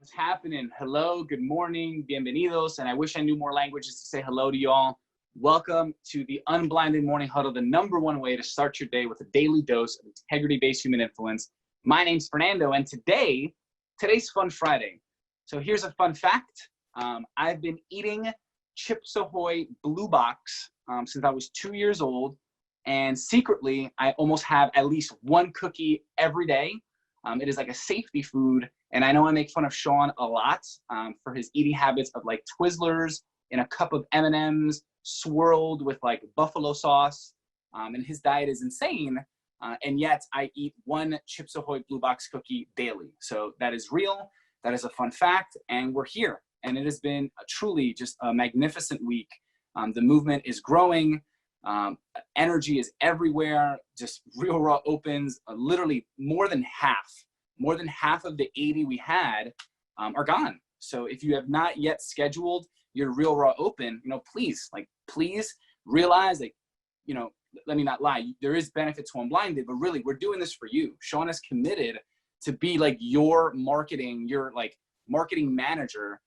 What's happening? Hello, good morning, bienvenidos, and I wish I knew more languages to say hello to y'all. Welcome to the Unblinded Morning Huddle, the #1 way to start your day with a daily dose of integrity-based human influence. My name's Fernando, and today's Fun Friday. So here's a fun fact. I've been eating Chips Ahoy Blue Box since I was 2 years old, and secretly, I almost have at least one cookie every day. It is like a safety food. And I know I make fun of Sean a lot for his eating habits of like Twizzlers in a cup of M&Ms swirled with like buffalo sauce. And his diet is insane. And yet I eat one Chips Ahoy Blue Box cookie daily. So that is real. That is a fun fact. And we're here. And it has been truly just a magnificent week. The movement is growing. Energy is everywhere. Just Real Raw opens literally more than half of the 80 we had are gone. So if you have not yet scheduled your Real Raw open, please realize, let me not lie, there is benefit to Unblinded, but really we're doing this for you. Sean is committed to be like your marketing manager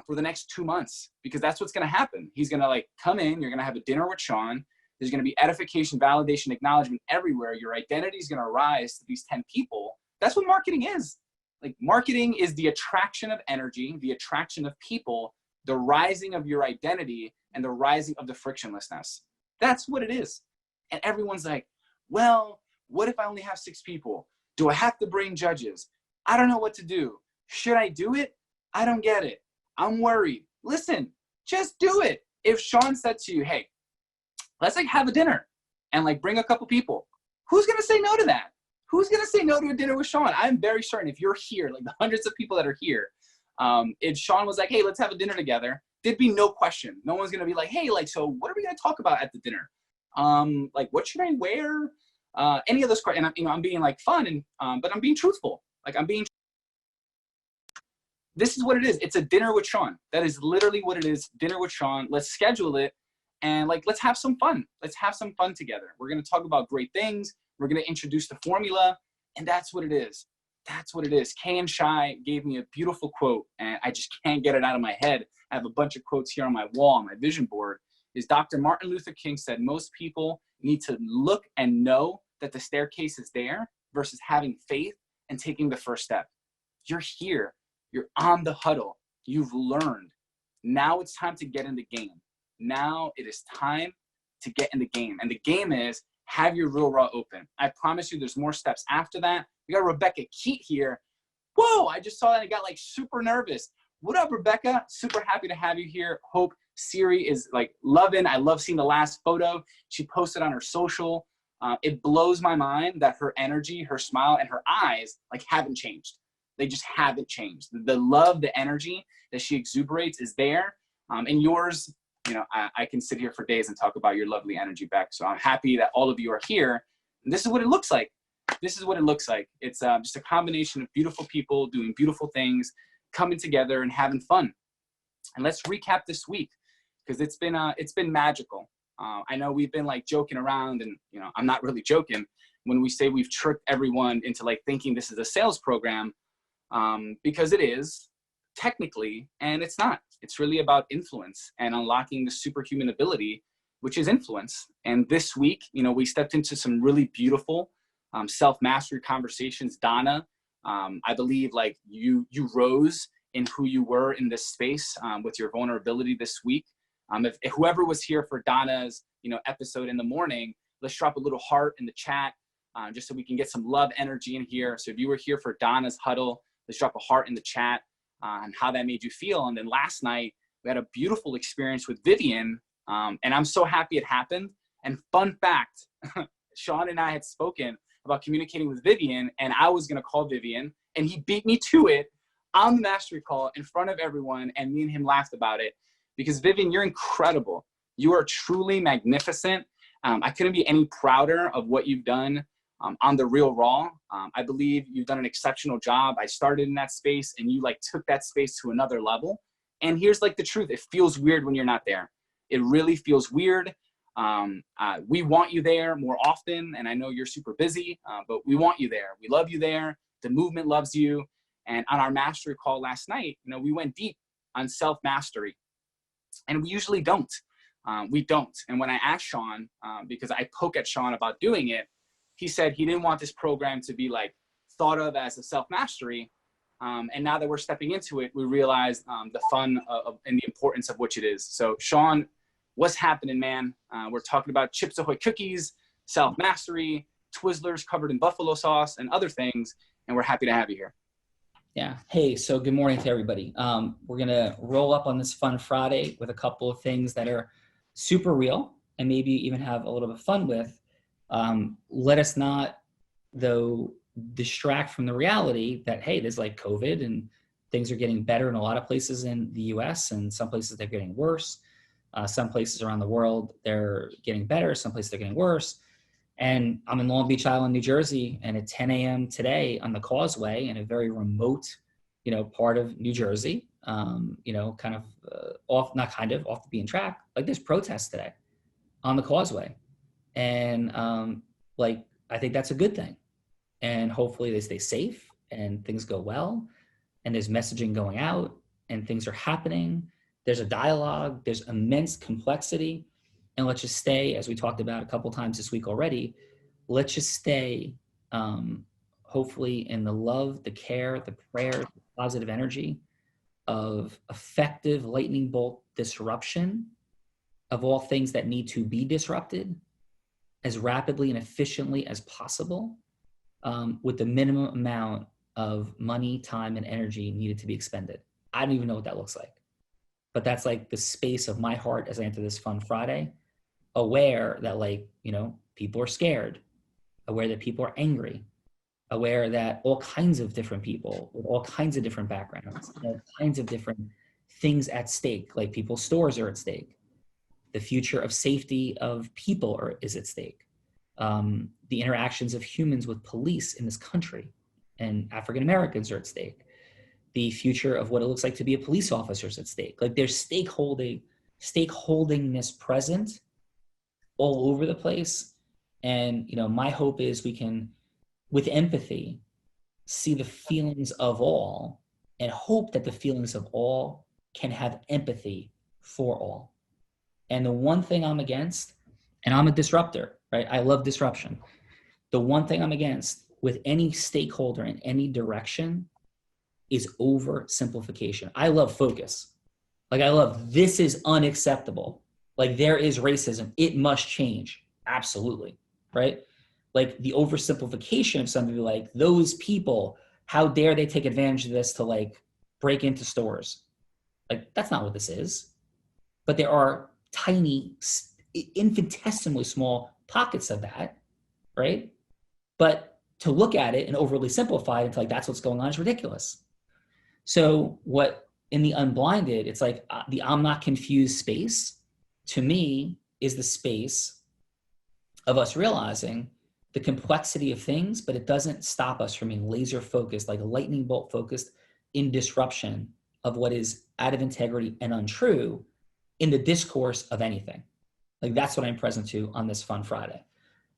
for the next 2 months, because that's what's going to happen. He's going to come in, you're going to have a dinner with Sean. There's going to be edification, validation, acknowledgement everywhere. Your identity is going to rise to these 10 people. That's what marketing is. Marketing is the attraction of energy, the attraction of people, the rising of your identity, and the rising of the frictionlessness. That's what it is. And everyone's like, well, what if I only have 6 people? Do I have to bring judges? I don't know what to do. Should I do it? I don't get it. I'm worried. Listen, just do it. If Sean said to you, hey, let's have a dinner and bring a couple people, who's going to say no to that? Who's going to say no to a dinner with Sean? I'm very certain if you're here, the hundreds of people that are here, if Sean was like, hey, let's have a dinner together, there'd be no question. No one's going to be like, hey, so what are we going to talk about at the dinner? What should I wear? Any of those questions. And I'm being fun, and but I'm being truthful. This is what it is. It's a dinner with Sean. That is literally what it is. Dinner with Sean. Let's schedule it. And let's have some fun. Let's have some fun together. We're going to talk about great things. We're going to introduce the formula, and that's what it is. That's what it is. Kay and Shai gave me a beautiful quote, and I just can't get it out of my head. I have a bunch of quotes here on my wall, on my vision board. Is Dr. Martin Luther King said, most people need to look and know that the staircase is there versus having faith and taking the first step. You're here. You're on the huddle. You've learned. Now it's time to get in the game. Now it is time to get in the game. And the game is have your Real Raw open. I promise you there's more steps after that. We got Rebecca Keat here. Whoa, I just saw that and got super nervous. What up, Rebecca? Super happy to have you here. Hope Siri is loving. I love seeing the last photo she posted on her social. It blows my mind that her energy, her smile, and her eyes haven't changed. They just haven't changed. The love, the energy that she exuberates is there. And yours, I can sit here for days and talk about your lovely energy, Beck. So I'm happy that all of you are here. And this is what it looks like. This is what it looks like. It's just a combination of beautiful people doing beautiful things, coming together and having fun. And let's recap this week, because it's been magical. I know we've been joking around, and I'm not really joking when we say we've tricked everyone into thinking this is a sales program, because it is technically, and it's not. It's really about influence and unlocking the superhuman ability, which is influence. And this week, we stepped into some really beautiful self-mastery conversations. Donna, I believe you rose in who you were in this space with your vulnerability this week. If whoever was here for Donna's episode in the morning, let's drop a little heart in the chat just so we can get some love energy in here. So if you were here for Donna's huddle, let's drop a heart in the chat on how that made you feel. And then last night, we had a beautiful experience with Vivian, and I'm so happy it happened. And fun fact, Sean and I had spoken about communicating with Vivian, and I was going to call Vivian, and he beat me to it on the mastery call in front of everyone, and me and him laughed about it. Because Vivian, you're incredible. You are truly magnificent. I couldn't be any prouder of what you've done on the Real Raw. I believe you've done an exceptional job. I started in that space, and you took that space to another level. And here's the truth. It feels weird when you're not there. It really feels weird. We want you there more often, and I know you're super busy, but we want you there. We love you there. The movement loves you. And on our mastery call last night, you know, we went deep on self-mastery, and we usually don't. We don't. And when I asked Sean, because I poke at Sean about doing it, he said he didn't want this program to be like thought of as a self-mastery. And now that we're stepping into it, we realize the fun and the importance of which it is. So Sean, what's happening, man? We're talking about Chips Ahoy cookies, self-mastery, Twizzlers covered in buffalo sauce, and other things. And we're happy to have you here. Yeah. Hey, so good morning to everybody. We're going to roll up on this fun Friday with a couple of things that are super real and maybe even have a little bit of fun with. Let us not, though, distract from the reality that, hey, there's like COVID and things are getting better in a lot of places in the US, and some places they're getting worse. Some places around the world, they're getting better. Some places they're getting worse. And I'm in Long Beach Island, New Jersey, and at 10 a.m. today on the Causeway in a very remote, part of New Jersey, off the beaten track, like there's protests today on the Causeway. And I think that's a good thing. And hopefully they stay safe and things go well, and there's messaging going out and things are happening. There's a dialogue, there's immense complexity. And let's just stay, as we talked about a couple times this week already, let's just stay hopefully in the love, the care, the prayer, the positive energy of effective lightning bolt disruption of all things that need to be disrupted as rapidly and efficiently as possible, with the minimum amount of money, time, and energy needed to be expended. I don't even know what that looks like, but that's like the space of my heart as I enter this fun Friday, aware that people are scared, aware that people are angry, aware that all kinds of different people with all kinds of different backgrounds, all kinds of different things at stake, like people's stores are at stake. The future of safety of people is at stake. The interactions of humans with police in this country and African Americans are at stake. The future of what it looks like to be a police officer is at stake. Like there's stakeholdingness present all over the place. And, my hope is we can, with empathy, see the feelings of all and hope that the feelings of all can have empathy for all. And the one thing I'm against, and I'm a disruptor, right? I love disruption. The one thing I'm against with any stakeholder in any direction is oversimplification. I love focus. I love, this is unacceptable. There is racism. It must change. Absolutely. Right? The oversimplification of something like those people, how dare they take advantage of this to break into stores? That's not what this is. But there are tiny, infinitesimally small pockets of that, right? But to look at it and overly simplify it into that's what's going on is ridiculous. So what in the Unblinded, it's the I'm not confused space, to me, is the space of us realizing the complexity of things, but it doesn't stop us from being laser focused, like a lightning bolt focused in disruption of what is out of integrity and untrue in the discourse of anything. That's what I'm present to on this fun Friday.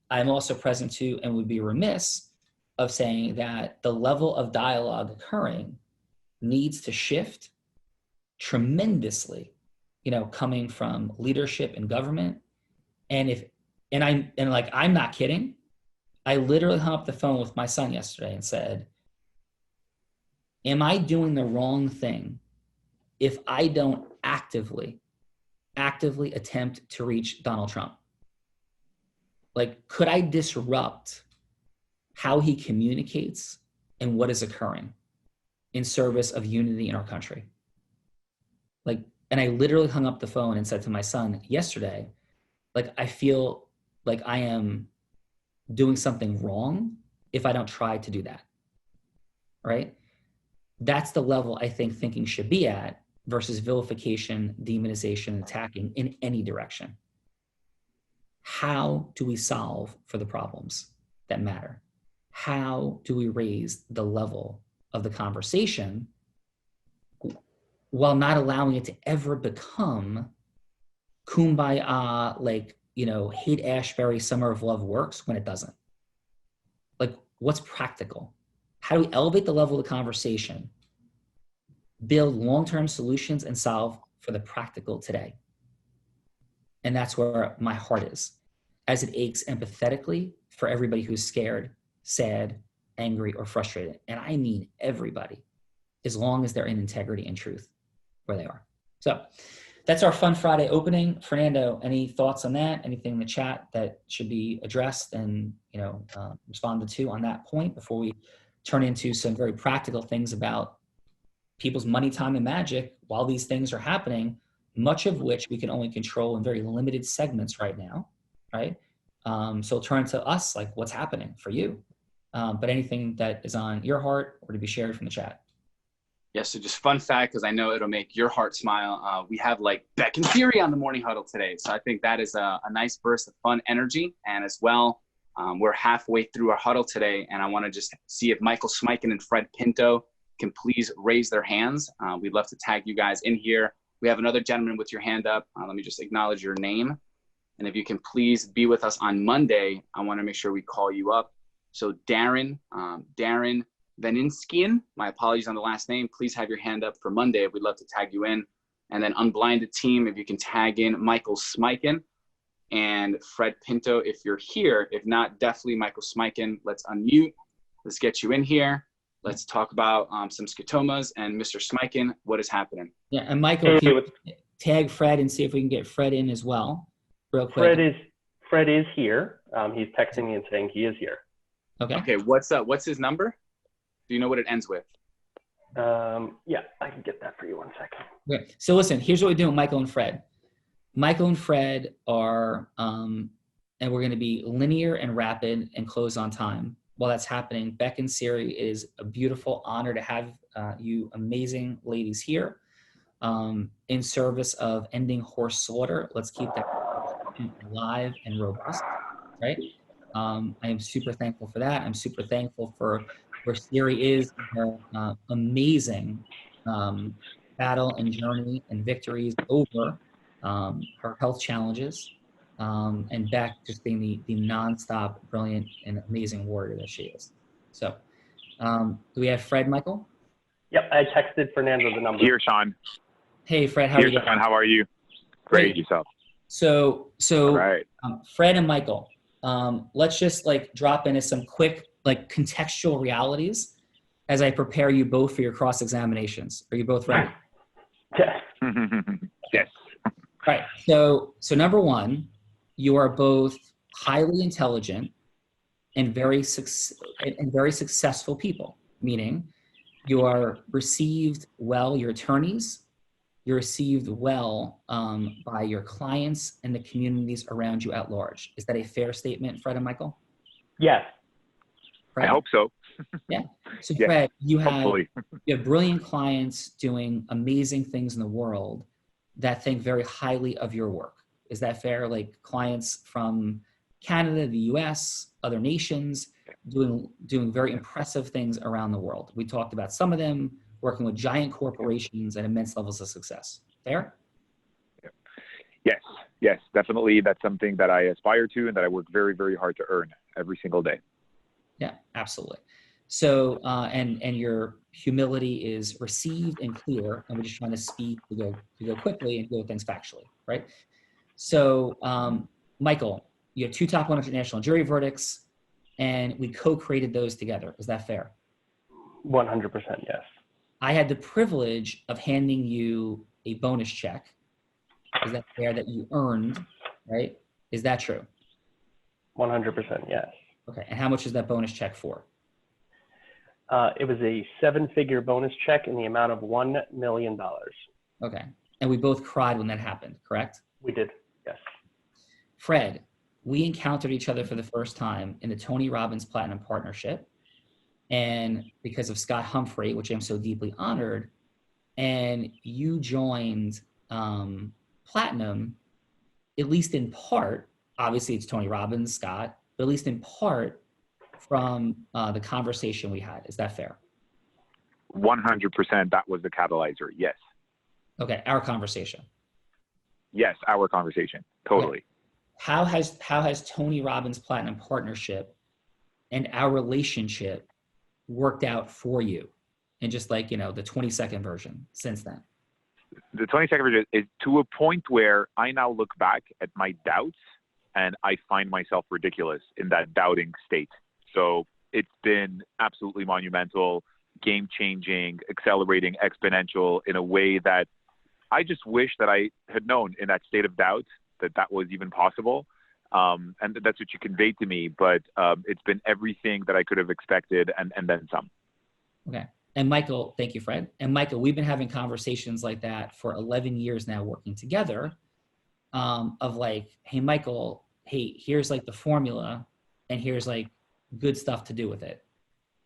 I'm also present to, and would be remiss of saying that the level of dialogue occurring needs to shift tremendously, coming from leadership and government. And I'm not kidding. I literally hung up the phone with my son yesterday and said, am I doing the wrong thing if I don't actively attempt to reach Donald Trump? Could I disrupt how he communicates and what is occurring in service of unity in our country? And I literally hung up the phone and said to my son yesterday, I feel like I am doing something wrong if I don't try to do that, right? That's the level I think thinking should be at versus vilification, demonization, attacking in any direction. How do we solve for the problems that matter? How do we raise the level of the conversation while not allowing it to ever become kumbaya, hate Ashbury, Summer of Love works when it doesn't? What's practical? How do we elevate the level of the conversation, build long-term solutions, and solve for the practical today? And that's where my heart is, as it aches empathetically for everybody who's scared, sad, angry, or frustrated. And I mean everybody, as long as they're in integrity and truth where they are. So that's our Fun Friday opening. Fernando, any thoughts on that? Anything in the chat that should be addressed and responded to on that point before we turn into some very practical things about people's money, time, and magic while these things are happening, much of which we can only control in very limited segments right now, right? So turn to us, like what's happening for you. But anything that is on your heart or to be shared from the chat. Yes, so just fun fact, because I know it'll make your heart smile. We have like Beck and Theory on the Morning Huddle today. So I think that is a nice burst of fun energy. And as well, we're halfway through our huddle today. And I want to just see if Michael Smiken and Fred Pinto can please raise their hands. We'd love to tag you guys in here. We have another gentleman with your hand up. Let me just acknowledge your name. And if you can please be with us on Monday, I want to make sure we call you up. So Darren Vaninskian, my apologies on the last name, please have your hand up for Monday. We'd love to tag you in. And then Unblinded team, if you can tag in Michael Smiken and Fred Pinto if you're here. If not, definitely Michael Smiken. Let's unmute. Let's get you in here. Let's talk about some scotomas. And Mr. Smiken, what is happening? Yeah, and Michael, can you tag Fred and see if we can get Fred in as well, real quick. Fred is here. He's texting me and saying he is here. Okay. What's his number? Do you know what it ends with? Yeah, I can get that for you 1 second. Okay. So listen, here's what we're doing, Michael and Fred. Michael and Fred are, and we're going to be linear and rapid and close on time. While that's happening, Beck and Siri, it is a beautiful honor to have you amazing ladies here in service of ending horse slaughter. Let's keep that alive and robust, right? I am super thankful for that. I'm super thankful for where Siri is, her amazing battle and journey and victories over her health challenges, and Beck just being the nonstop, brilliant, and amazing warrior that she is. So, do we have Fred, Michael? Yep, I texted Fernando the number. Here, Sean. Hey, Fred, how are you? Sean, how are you? Great, yourself. So right. Fred and Michael, let's just like drop into some quick like contextual realities as I prepare you both for your cross examinations. Are you both ready? Yes. Yes. Right. So number one, you are both highly intelligent and very successful people, meaning you are received well, your attorneys, you're received well by your clients and the communities around you at large. Is that a fair statement, Fred and Michael? Yes. Fred? I hope so. Yeah. So yeah. Fred, you have Hopefully. You have brilliant clients doing amazing things in the world that think very highly of your work. Is that fair? Like clients from Canada, the US, other nations, doing very impressive things around the world. We talked about some of them working with giant corporations at immense levels of success. Fair? Yes, definitely. That's something that I aspire to and that I work very, very hard to earn every single day. Yeah, absolutely. So, and your humility is received and clear, and we're just trying to speed to go quickly and do things factually, right? So, Michael, you have 2 top 100 national jury verdicts, and we co-created those together. Is that fair? 100% yes. I had the privilege of handing you a bonus check. Is that fair that you earned, right? Is that true? 100% yes. Okay, and how much is that bonus check for? It was a 7-figure bonus check in the amount of $1 million. Okay, and we both cried when that happened, correct? We did, yes. Fred, we encountered each other for the first time in the Tony Robbins Platinum Partnership, and because of Scott Humphrey, which I'm so deeply honored, and you joined Platinum, at least in part, obviously it's Tony Robbins, Scott, but at least in part from the conversation we had. Is that fair? 100%. That was the catalyzer. Yes. Okay, our conversation. Yes, our conversation. Totally. Okay. How has Tony Robbins Platinum Partnership and our relationship worked out for you? And just like, the 20-second version since then. The 20-second version is to a point where I now look back at my doubts and I find myself ridiculous in that doubting state. So it's been absolutely monumental, game-changing, accelerating, exponential in a way that I just wish that I had known in that state of doubt that was even possible. And that's what you conveyed to me. But it's been everything that I could have expected and then some. Okay. And Michael, thank you, Fred. And Michael, we've been having conversations like that for 11 years now working together of like, hey, Michael, hey, here's like the formula and here's like good stuff to do with it.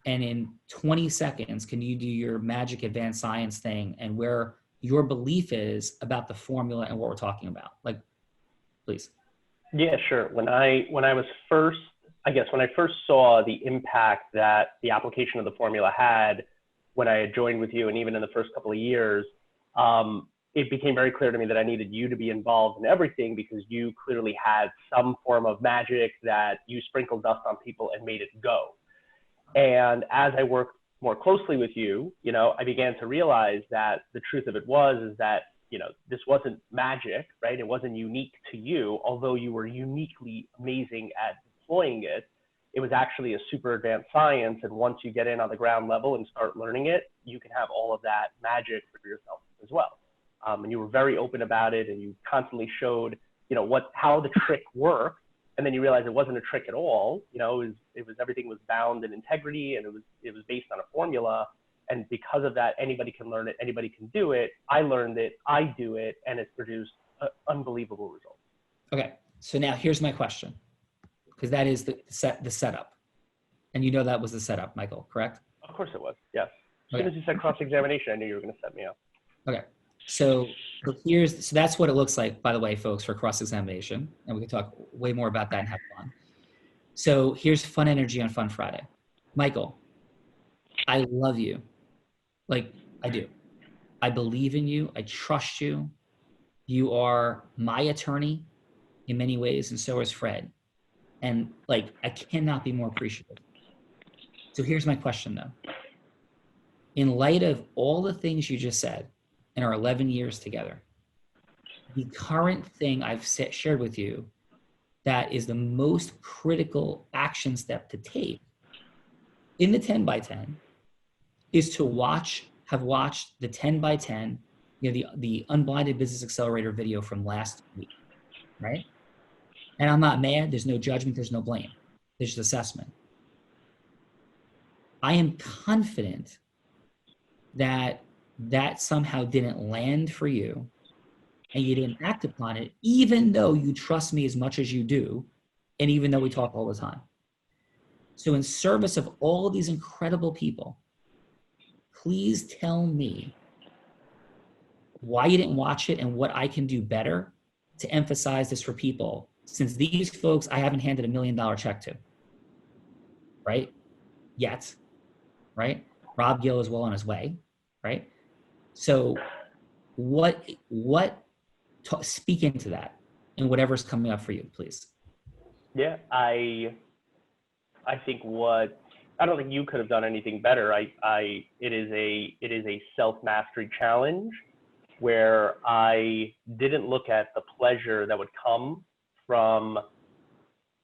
And in 20 seconds, can you do your magic advanced science thing and where your belief is about the formula and what we're talking about? Like, please. Yeah, sure. When I first saw the impact that the application of the formula had when I had joined with you, and even in the first couple of years, it became very clear to me that I needed you to be involved in everything because you clearly had some form of magic that you sprinkled dust on people and made it go. And as I worked more closely with you, I began to realize that the truth of it is that, this wasn't magic, right? It wasn't unique to you, although you were uniquely amazing at deploying it. It was actually a super advanced science. And once you get in on the ground level and start learning it, you can have all of that magic for yourself as well. And you were very open about it, and you constantly showed, how the trick worked. And then you realize it wasn't a trick at all. It was everything was bound in integrity, and it was based on a formula. And because of that, anybody can learn it, anybody can do it. I learned it, I do it, and it's produced unbelievable results. Okay, so now here's my question, because that is the setup. And that was the setup, Michael, correct? Of course it was, yes. As soon as you said cross-examination, I knew you were going to set me up. Okay, so that's what it looks like, by the way, folks, for cross-examination. And we can talk way more about that and have fun. So here's fun energy on Fun Friday. Michael, I love you. Like, I do. I believe in you. I trust you. You are my attorney in many ways, and so is Fred. And like, I cannot be more appreciative. So here's my question though. In light of all the things you just said in our 11 years together, the current thing I've shared with you that is the most critical action step to take in the 10 by 10 is to have watched the 10 by 10, the Unblinded Business Accelerator video from last week, right? And I'm not mad. There's no judgment. There's no blame. There's just assessment. I am confident that somehow didn't land for you and you didn't act upon it, even though you trust me as much as you do, and even though we talk all the time. So in service of all of these incredible people, please tell me why you didn't watch it and what I can do better to emphasize this for people, since these folks I haven't handed $1 million check to, right? Yet, right? Rob Gill is well on his way, right? So speak into that and whatever's coming up for you, please. Yeah, I think I don't think you could have done anything better. It is a self-mastery challenge where I didn't look at the pleasure that would come from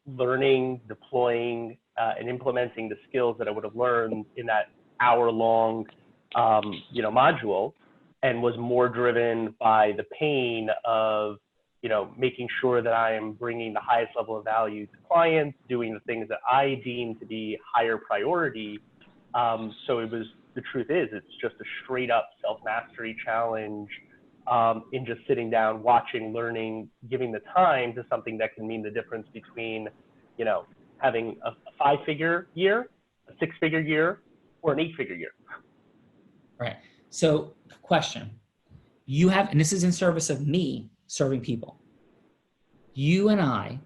learning, deploying, and implementing the skills that I would have learned in that hour-long, module, and was more driven by the pain of, making sure that I am bringing the highest level of value to clients, doing the things that I deem to be higher priority. So the truth is, it's just a straight up self-mastery challenge in just sitting down, watching, learning, giving the time to something that can mean the difference between, having a 5-figure year, a 6-figure year, or an 8-figure year. Right. So question, and this is in service of me serving people. You and I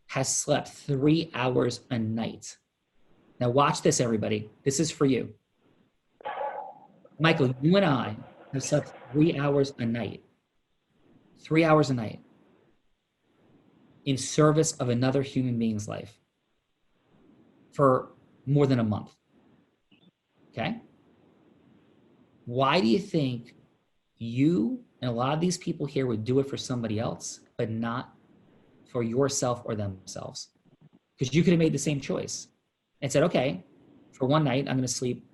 have slept 3 hours a night. Now watch this, everybody. This is for you. Michael, you and I have slept 3 hours a night. 3 hours a night in service of another human being's life for more than a month. Okay? Why do you think you and a lot of these people here would do it for somebody else, but not for yourself or themselves? Because you could have made the same choice and said, okay, for one night, I'm going to sleep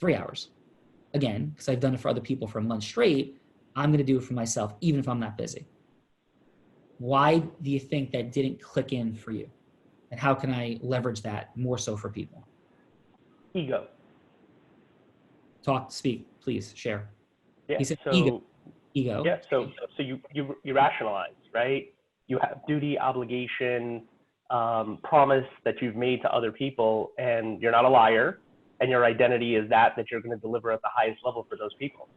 3 hours. Again, because I've done it for other people for a month straight, I'm going to do it for myself, even if I'm not busy. Why do you think that didn't click in for you? And how can I leverage that more so for people? Ego. Speak, please, share. Yeah. He said So ego. yeah. So you rationalize, right? You have duty, obligation, promise that you've made to other people, and you're not a liar. And your identity is that you're going to deliver at the highest level for those people.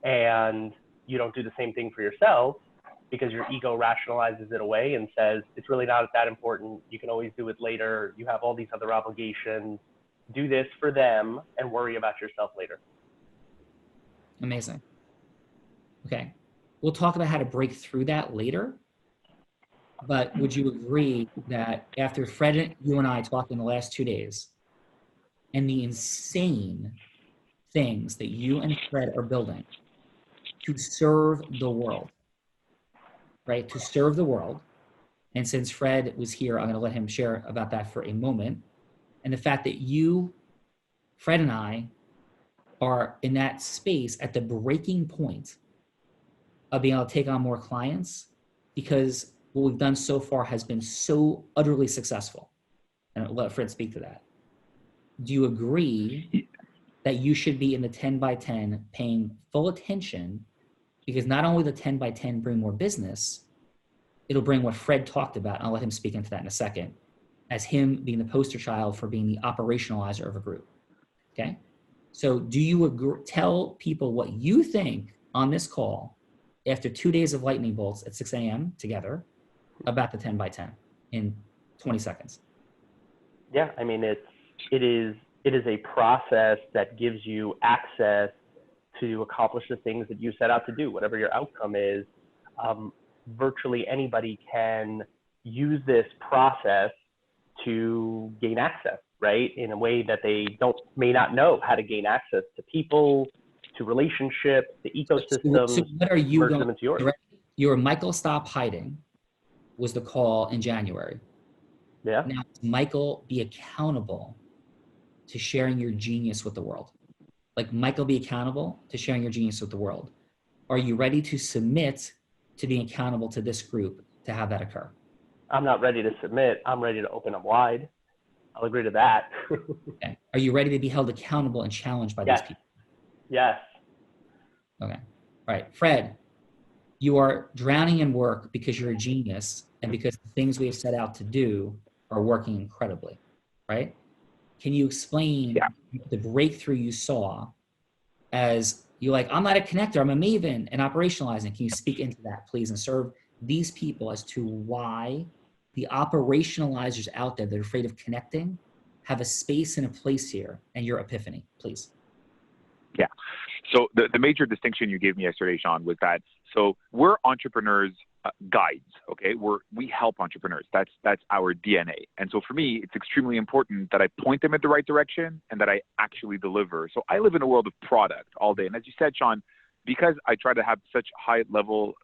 And you don't do the same thing for yourself because your ego rationalizes it away and says, it's really not that important. You can always do it later. You have all these other obligations. Do this for them and worry about yourself later. Amazing. Okay. We'll talk about how to break through that later. But would you agree that after Fred, you and I talked in the last 2 days, and the insane things that you and Fred are building to serve the world, right? To serve the world. And since Fred was here, I'm going to let him share about that for a moment. And the fact that you, Fred and I, are in that space at the breaking point of being able to take on more clients, because what we've done so far has been so utterly successful. And I'll let Fred speak to that. Do you agree that you should be in the 10 by 10 paying full attention? Because not only the 10 by 10 bring more business, it'll bring what Fred talked about. And I'll let him speak into that in a second, as him being the poster child for being the operationalizer of a group. Okay. So do you agree? Tell people what you think on this call after 2 days of lightning bolts at 6 a.m. together about the 10 by 10 in 20 seconds. Yeah. I mean, it is a process that gives you access to accomplish the things that you set out to do, whatever your outcome is. Virtually anybody can use this process to gain access, right? In a way that they may not know how to gain access to people, to relationships, to ecosystems. So what are you merge going them into yours. Your Michael Stop Hiding was the call in January. Yeah. Now, Michael, be accountable to sharing your genius with the world. Like Michael, be accountable to sharing your genius with the world. Are you ready to submit to being accountable to this group to have that occur? I'm not ready to submit. I'm ready to open up wide. I'll agree to that. Okay. Are you ready to be held accountable and challenged by Yes. these people? Yes. Okay. All right. Fred, you are drowning in work because you're a genius and because the things we have set out to do are working incredibly, right? Can you explain the breakthrough you saw as you're like, I'm not a connector, I'm a maven, and operationalizing? Can you speak into that, please, and serve these people as to why the operationalizers out there that are afraid of connecting have a space and a place here, and your epiphany, please? Yeah. So the major distinction you gave me yesterday, Sean, was that, so we're entrepreneurs guides, okay? We help entrepreneurs. That's our DNA. And so for me, it's extremely important that I point them in the right direction and that I actually deliver. So I live in a world of product all day. And as you said, Sean, because I try to have such high levels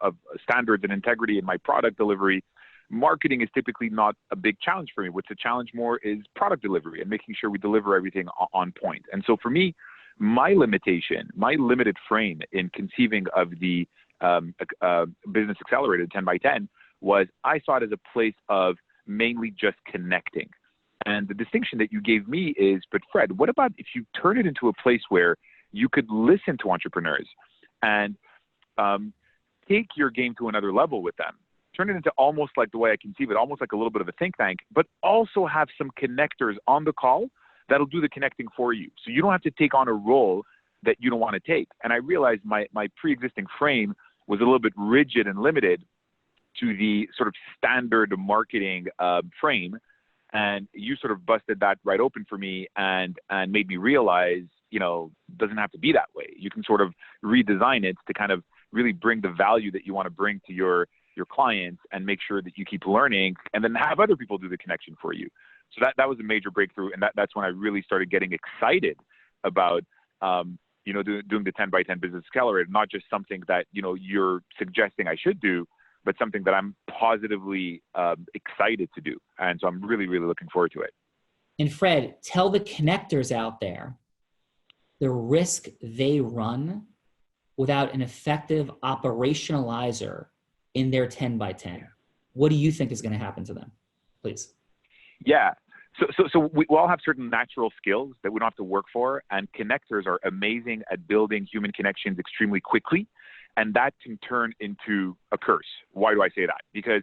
of standards and integrity in my product delivery, marketing is typically not a big challenge for me. What's a challenge more is product delivery and making sure we deliver everything on point. And so for me, my limited frame in conceiving of the Business Accelerated 10 by 10 was I saw it as a place of mainly just connecting. And the distinction that you gave me is, but Fred, what about if you turn it into a place where you could listen to entrepreneurs and take your game to another level with them? Turn it into almost like the way I conceive it, almost like a little bit of a think tank, but also have some connectors on the call that'll do the connecting for you. So you don't have to take on a role that you don't want to take. And I realized my pre-existing frame was a little bit rigid and limited to the sort of standard marketing frame. And you sort of busted that right open for me and made me realize, it doesn't have to be that way. You can sort of redesign it to kind of really bring the value that you want to bring to your clients and make sure that you keep learning and then have other people do the connection for you. So that was a major breakthrough. And that's when I really started getting excited about, doing the 10 by 10 business accelerator, not just something that, you're suggesting I should do, but something that I'm positively excited to do. And so I'm really, really looking forward to it. And Fred, tell the connectors out there the risk they run without an effective operationalizer in their 10 by 10. What do you think is going to happen to them? Please. Yeah. So we all have certain natural skills that we don't have to work for, and connectors are amazing at building human connections extremely quickly, and that can turn into a curse. Why do I say that? Because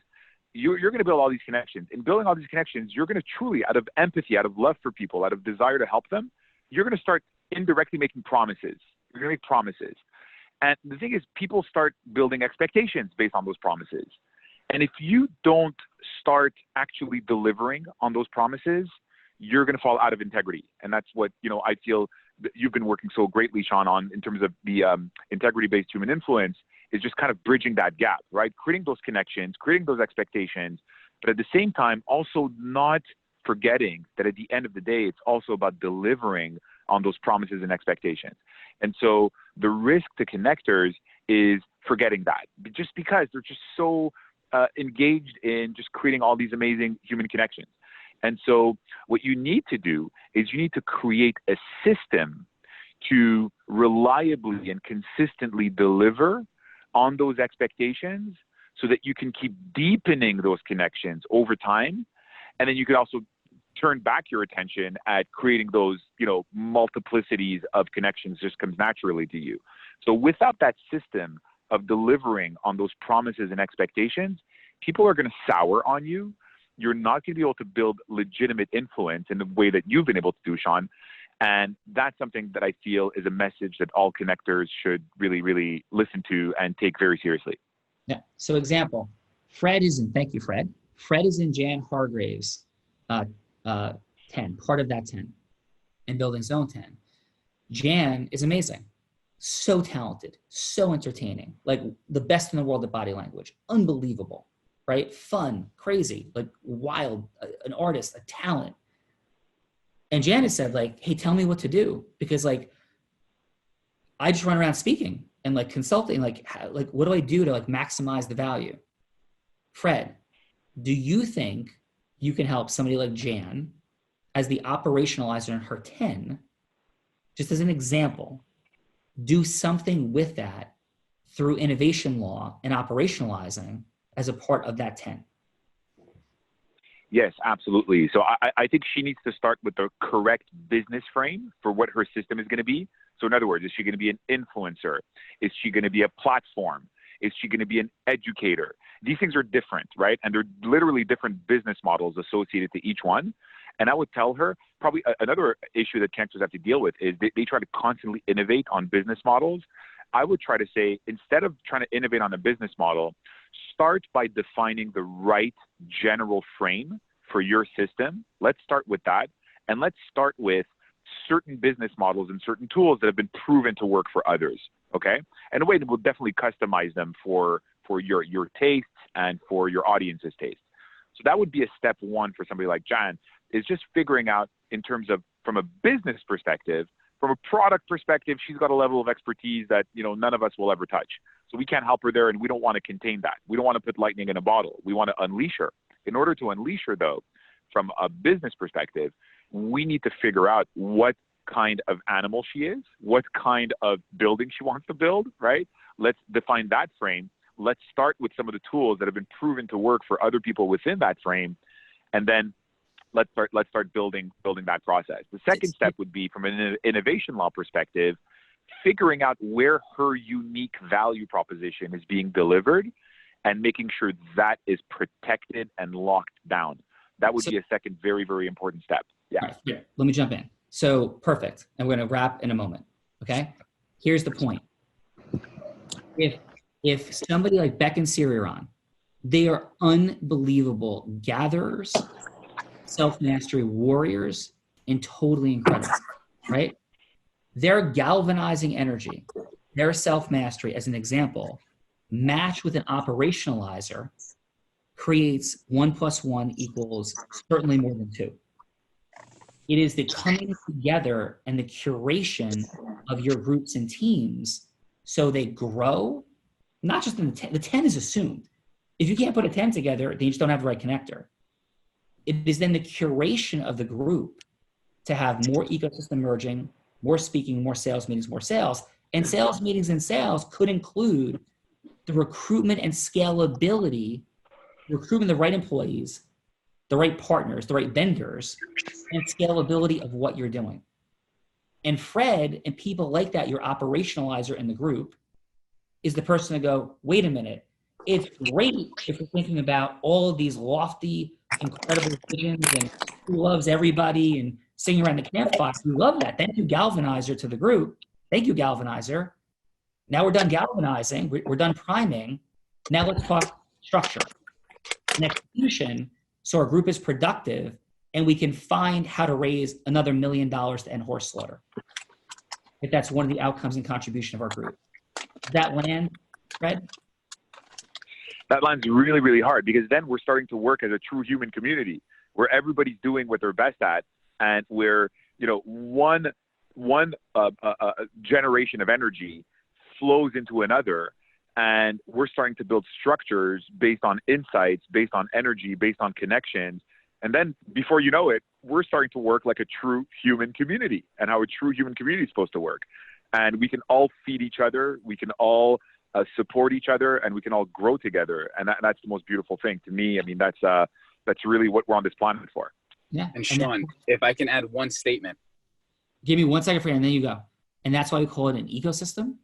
you're going to build all these connections. In building all these connections, you're going to truly, out of empathy, out of love for people, out of desire to help them, you're going to start indirectly making promises. You're going to make promises. And the thing is, people start building expectations based on those promises. And if you don't start actually delivering on those promises, you're going to fall out of integrity. And that's what, I feel that you've been working so greatly, Sean, on in terms of the integrity-based human influence, is just kind of bridging that gap, right? Creating those connections, creating those expectations, but at the same time, also not forgetting that at the end of the day, it's also about delivering on those promises and expectations. And so the risk to connectors is forgetting that, just because they're just so engaged in just creating all these amazing human connections. And so what you need to do is you need to create a system to reliably and consistently deliver on those expectations so that you can keep deepening those connections over time. And then you could also turn back your attention at creating those, multiplicities of connections just comes naturally to you. So without that system of delivering on those promises and expectations, people are going to sour on you. You're not going to be able to build legitimate influence in the way that you've been able to do, Sean. And that's something that I feel is a message that all connectors should really, really listen to and take very seriously. Yeah. So example, thank you, Fred. Fred is in Jan Hargrave's 10, part of that 10, and building zone 10. Jan is amazing. So talented, so entertaining, like the best in the world at body language. Unbelievable, right? Fun, crazy, like wild, an artist, a talent. And Janice said, like, hey, tell me what to do. Because like, I just run around speaking and like consulting, like what do I do to like maximize the value? Fred, do you think you can help somebody like Jan as the operationalizer in her 10, just as an example, do something with that through innovation law and operationalizing as a part of that 10? Yes, absolutely. So I think she needs to start with the correct business frame for what her system is going to be. So in other words, is she going to be an influencer? Is she going to be a platform? Is she going to be an educator? These things are different, right? And they're literally different business models associated to each one. And I would tell her probably another issue that connectors have to deal with is they try to constantly innovate on business models. I would try to say, instead of trying to innovate on a business model, start by defining the right general frame for your system. Let's start with that. And let's start with certain business models and certain tools that have been proven to work for others. Okay. And a way that will definitely customize them for your tastes and for your audience's taste. So that would be a step one for somebody like Jan, is just figuring out in terms of, from a business perspective, from a product perspective, she's got a level of expertise that, none of us will ever touch. So we can't help her there, and we don't want to contain that. We don't want to put lightning in a bottle. We want to unleash her. In order to unleash her, though, from a business perspective, we need to figure out what kind of animal she is, what kind of building she wants to build, right? Let's define that frame. Let's start with some of the tools that have been proven to work for other people within that frame, and then let's start building that process. The second step would be, from an innovation law perspective, figuring out where her unique value proposition is being delivered and making sure that is protected and locked down. That would be a second very, very important step. Yeah. Right, let me jump in. So perfect. And we're going to wrap in a moment. Okay. Here's the point. If somebody like Beck and Siri are on, they are unbelievable gatherers, self-mastery warriors, and totally incredible, right? Their galvanizing energy, their self-mastery, as an example, matched with an operationalizer, creates 1 + 1 = certainly more than 2. It is the coming together and the curation of your groups and teams so they grow, not just in the 10. The 10 is assumed. If you can't put a 10 together, then you just don't have the right connector. It is then the curation of the group to have more ecosystem merging, more speaking, more sales meetings, more sales. And sales meetings and sales could include the recruitment and scalability, recruitment of the right employees, the right partners, the right vendors, and scalability of what you're doing. And Fred and people like that, your operationalizer in the group, is the person to go, wait a minute, it's great if we're thinking about all of these lofty, incredible visions and who loves everybody and singing around the campfire. We love that. Thank you, Galvanizer, to the group. Thank you, Galvanizer. Now we're done galvanizing. We're done priming. Now let's talk structure and execution so our group is productive and we can find how to raise another $1 million to end horse slaughter. If that's one of the outcomes and contribution of our group. Does that land, Fred? That lands really, really hard, because then we're starting to work as a true human community where everybody's doing what they're best at, and where, you know, one generation of energy flows into another, and we're starting to build structures based on insights, based on energy, based on connections. And then before you know it, we're starting to work like a true human community, and how a true human community is supposed to work. And we can all feed each other. We can all support each other, and we can all grow together. And that's the most beautiful thing to me. I mean, that's really what we're on this planet for. Yeah. And Sean, if I can add one statement. Give me 1 second for you, and then you go. And that's why we call it an ecosystem,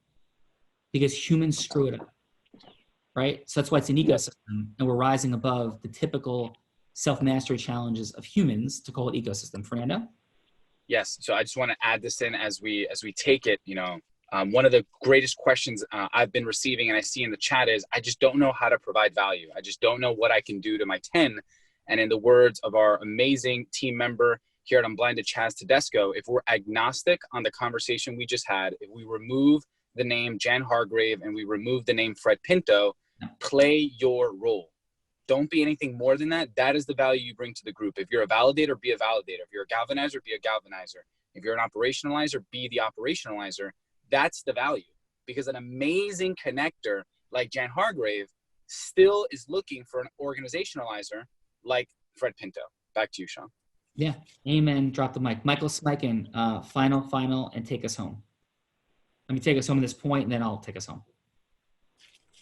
because humans screw it up, right? So that's why it's an ecosystem, and we're rising above the typical self-mastery challenges of humans to call it ecosystem. Fernando? Yes. So I just want to add this in as we take it. You know, one of the greatest questions I've been receiving and I see in the chat is, I just don't know how to provide value. I just don't know what I can do to my 10. And in the words of our amazing team member here at Unblinded, Chaz Tedesco, if we're agnostic on the conversation we just had, if we remove the name Jan Hargrave and we remove the name Fred Pinto, play your role. Don't be anything more than that. That is the value you bring to the group. If you're a validator, be a validator. If you're a galvanizer, be a galvanizer. If you're an operationalizer, be the operationalizer. That's the value. Because an amazing connector like Jan Hargrave still is looking for an organizationalizer like Fred Pinto. Back to you, Sean. Yeah. Amen. Drop the mic. Michael Smikin, final, and take us home. Let me take us home at this point, and then I'll take us home.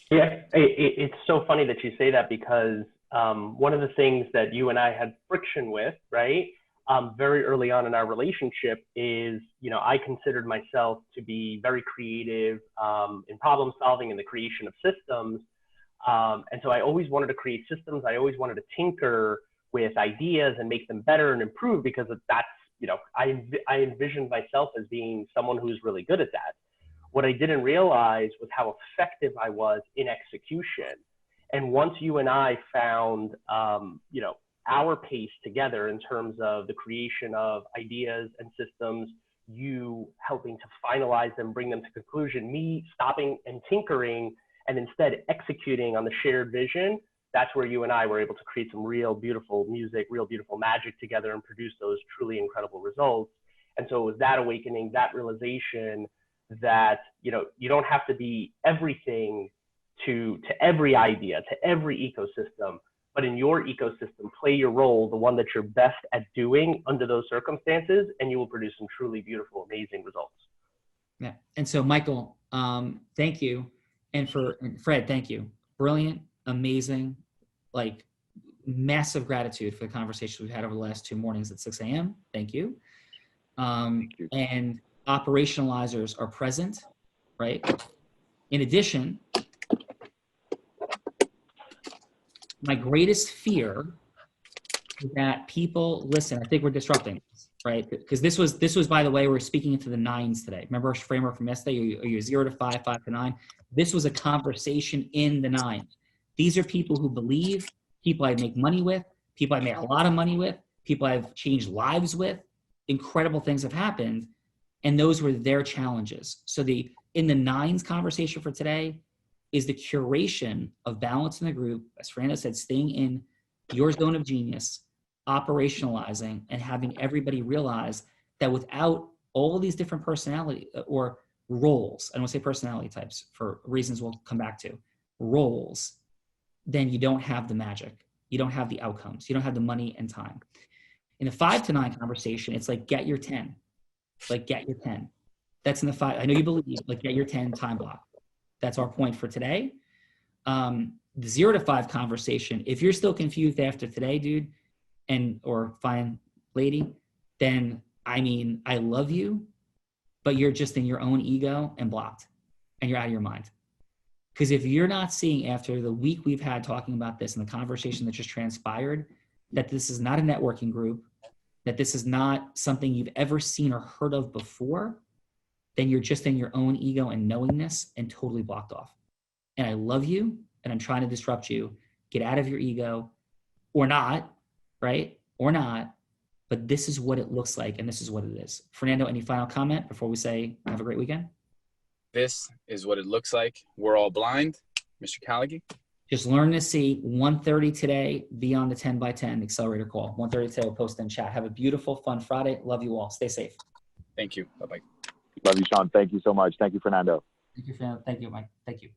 Yeah, it's so funny that you say that, because one of the things that you and I had friction with, right, very early on in our relationship is, you know, I considered myself to be very creative in problem solving and the creation of systems. And so I always wanted to create systems. I always wanted to tinker with ideas and make them better and improve, because that's, you know, I envisioned myself as being someone who's really good at that. What I didn't realize was how effective I was in execution. And once you and I found, you know, our pace together in terms of the creation of ideas and systems, you helping to finalize them, bring them to conclusion, me stopping and tinkering and instead executing on the shared vision, that's where you and I were able to create some real beautiful music, real beautiful magic together and produce those truly incredible results. And so it was that awakening, that realization that, you know, you don't have to be everything to every idea, to every ecosystem, but in your ecosystem, play your role, the one that you're best at doing under those circumstances, and you will produce some truly beautiful, amazing results. Yeah. And so, Michael, thank you. And Fred, thank you. Brilliant, amazing, like massive gratitude for the conversation we've had over the last 2 mornings at 6 a.m. Thank you. Thank you. And operationalizers are present, right? In addition, my greatest fear is that people listen. I think we're disrupting this, right? Because this was, by the way, we're speaking into the 9s today. Remember our framework from yesterday? Are you 0 to 5, 5 to 9? This was a conversation in the 9s. These are people who believe, people I make money with, people I made a lot of money with, people I've changed lives with. Incredible things have happened. And those were their challenges. So in the 9s conversation for today is the curation of balance in the group. As Fernando said, staying in your zone of genius, operationalizing and having everybody realize that without all of these different personality or roles, I don't want to say personality types for reasons we'll come back to, roles, then you don't have the magic. You don't have the outcomes. You don't have the money and time. In the 5 to 9 conversation, it's like, get your 10. Like, get your 10. That's in the 5. I know you believe, like, get your 10 time block. That's our point for today. The 0 to 5 conversation, if you're still confused after today, dude, or fine lady, then I mean, I love you, but you're just in your own ego and blocked, and you're out of your mind. Because if you're not seeing after the week we've had talking about this and the conversation that just transpired, that this is not a networking group, that this is not something you've ever seen or heard of before, then you're just in your own ego and knowingness and totally blocked off. And I love you, and I'm trying to disrupt you. Get out of your ego, or not, right? Or not. But this is what it looks like, and this is what it is. Fernando, any final comment before we say have a great weekend? This is what it looks like. We're all blind. Mr. Callaghy? Just learn to see 1:30 today, be on the 10 by 10 accelerator call. 1:30 today, we'll post in chat. Have a beautiful, fun Friday. Love you all. Stay safe. Thank you. Bye-bye. Love you, Sean. Thank you so much. Thank you, Fernando. Thank you, Fernando. Thank you, Mike. Thank you.